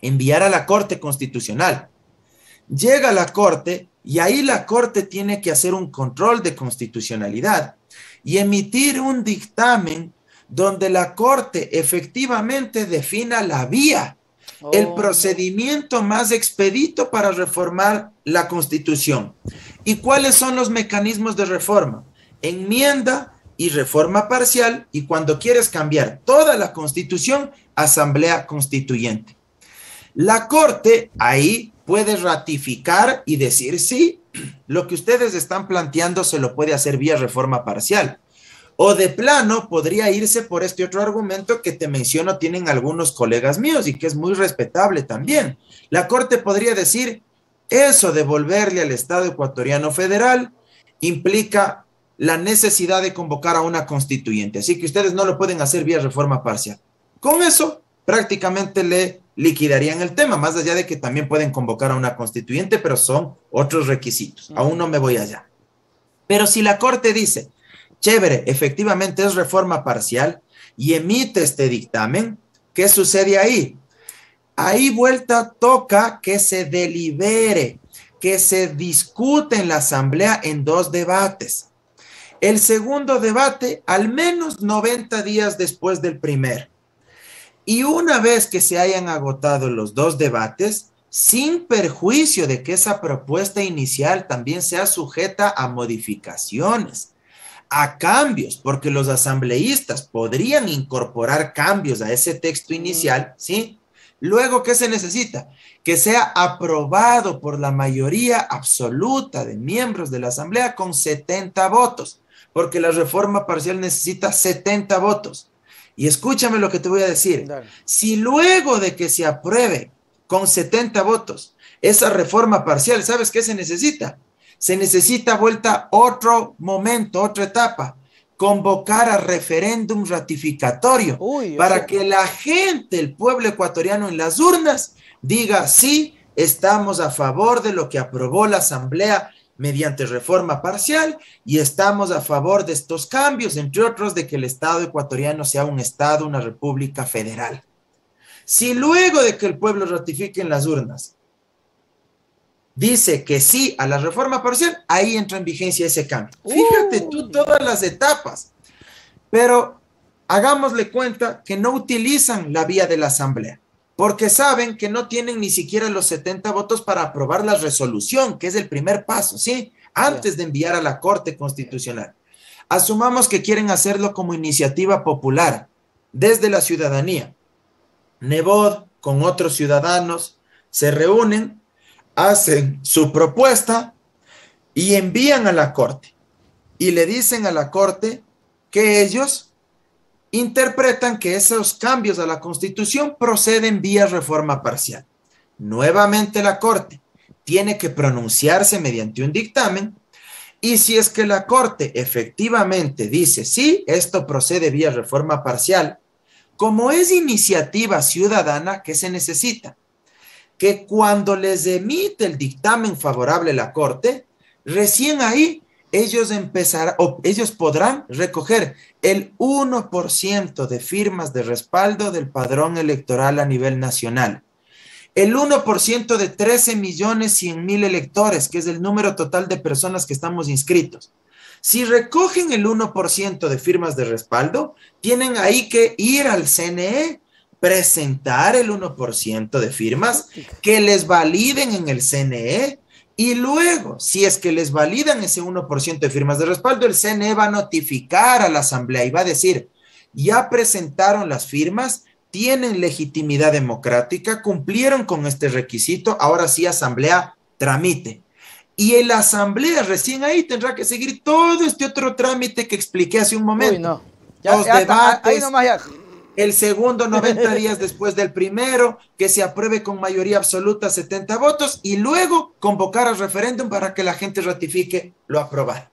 enviar a la Corte Constitucional. Llega a la Corte y ahí la Corte tiene que hacer un control de constitucionalidad y emitir un dictamen donde la Corte efectivamente defina la vía, el procedimiento más expedito para reformar la Constitución. ¿Y cuáles son los mecanismos de reforma? Enmienda y reforma parcial, y cuando quieres cambiar toda la Constitución, asamblea constituyente. La Corte ahí puede ratificar y decir sí, lo que ustedes están planteando se lo puede hacer vía reforma parcial. O de plano podría irse por este otro argumento que te menciono, tienen algunos colegas míos y que es muy respetable también. La Corte podría decir, eso de devolverle al Estado ecuatoriano federal implica la necesidad de convocar a una constituyente, así que ustedes no lo pueden hacer vía reforma parcial. Con eso prácticamente le liquidarían el tema, más allá de que también pueden convocar a una constituyente, pero son otros requisitos. Aún no me voy allá. Pero si la Corte dice, chévere, efectivamente es reforma parcial y emite este dictamen, ¿qué sucede ahí? Ahí vuelta toca que se delibere, que se discute en la asamblea en 2 debates. El segundo debate, al menos 90 días después del primero. Y una vez que se hayan agotado los 2 debates, sin perjuicio de que esa propuesta inicial también sea sujeta a modificaciones, a cambios, porque los asambleístas podrían incorporar cambios a ese texto inicial, ¿sí? Luego, ¿qué se necesita? Que sea aprobado por la mayoría absoluta de miembros de la asamblea con 70 votos, porque la reforma parcial necesita 70 votos. Y escúchame lo que te voy a decir. Dale. Si luego de que se apruebe con 70 votos esa reforma parcial, ¿sabes qué se necesita? Se necesita vuelta otro momento, otra etapa, convocar a referéndum ratificatorio para que la gente, el pueblo ecuatoriano en las urnas, diga sí, estamos a favor de lo que aprobó la asamblea mediante reforma parcial y estamos a favor de estos cambios, entre otros, de que el Estado ecuatoriano sea un Estado, una república federal. Si luego de que el pueblo ratifique en las urnas dice que sí a la reforma parcial, ahí entra en vigencia ese cambio. Fíjate tú todas las etapas, pero hagámosle cuenta que no utilizan la vía de la asamblea, porque saben que no tienen ni siquiera los 70 votos para aprobar la resolución, que es el primer paso, ¿sí? Antes de enviar a la Corte Constitucional. Asumamos que quieren hacerlo como iniciativa popular, desde la ciudadanía. Nebot con otros ciudadanos se reúnen, hacen su propuesta y envían a la Corte. Y le dicen a la Corte que ellos interpretan que esos cambios a la Constitución proceden vía reforma parcial. Nuevamente la Corte tiene que pronunciarse mediante un dictamen y si es que la Corte efectivamente dice sí, esto procede vía reforma parcial, como es iniciativa ciudadana, ¿qué se necesita? Que cuando les emite el dictamen favorable a la Corte, recién ahí ellos podrán recoger el 1% de firmas de respaldo del padrón electoral a nivel nacional. El 1% de 13.100.000 electores, que es el número total de personas que estamos inscritos. Si recogen el 1% de firmas de respaldo, tienen ahí que ir al CNE, presentar el 1% de firmas, que les validen en el CNE, y luego, si es que les validan ese 1% de firmas de respaldo, el CNE va a notificar a la asamblea y va a decir, ya presentaron las firmas, tienen legitimidad democrática, cumplieron con este requisito, ahora sí asamblea tramite. Y en la asamblea recién ahí tendrá que seguir todo este otro trámite que expliqué hace un momento. Uy, no. Los debates, ahí nomás ya. el segundo 90 días después del primero, que se apruebe con mayoría absoluta 70 votos y luego convocar al referéndum para que la gente ratifique lo aprobado.